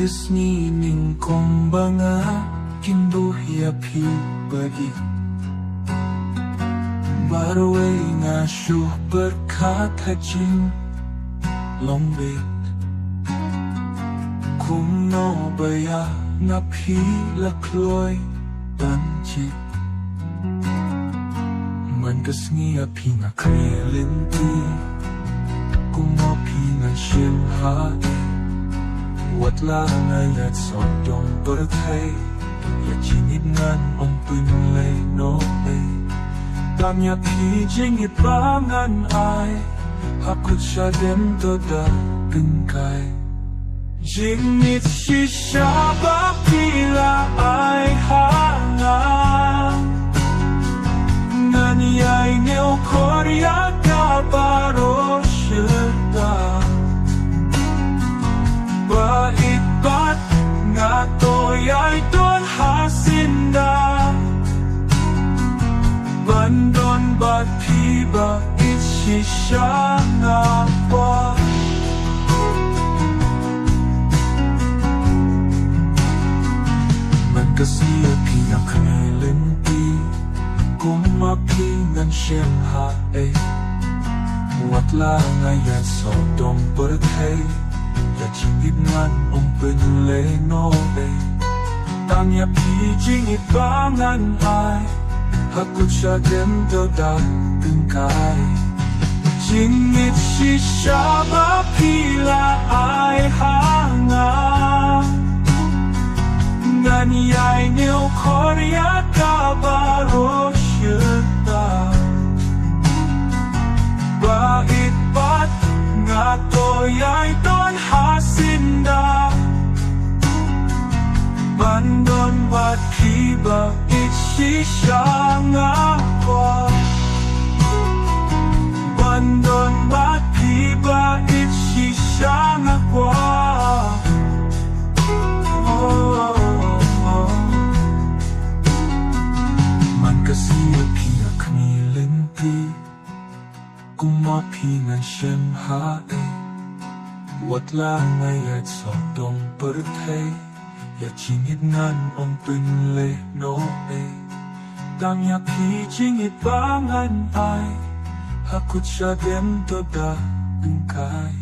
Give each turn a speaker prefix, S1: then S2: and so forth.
S1: Disney ning kong banga kinduhya pi bagi Barway nga syuh berkata jing lombit Kung no baya nga pi lakloy banjit Man kasngi pi nga krilinti Kung no pi nga shem hae Wat la ngay at sot dong berthei Ya jingit ngan ong pin lay no ay Tam ya pi jingit bangan ai Hakut sya dem to da bingkai Jingit shisha bakila ai hangang Ngan yai ngeu korea ka baro syeda Bait-bat nga to'y don hasinda Bandon bat piba isisya nga pa Man kasi pinakamilinti Kung mapingan siyem hae Wat lang ngayon so dong berthei Ya jingit ngan ong penlay no ay Tang ya pi jingit bangan ay Hakut sya dem do da bingkai Jingit shisha bapila ay hanga Ngan yai ngeu korea ka baro syeda Bait-bat nga to'y don hasinda Bandon bat kiba isisya nga kwa Bandon bat kiba isisya nga kwa Man kasi pinakamilinti Kung mapingan siyem hae Wat lang ngay at so dong berthei Ya jingit ngan ong pinlay no ay Tang ya pi jingit bangan ay Hakut sya dem to da bingkai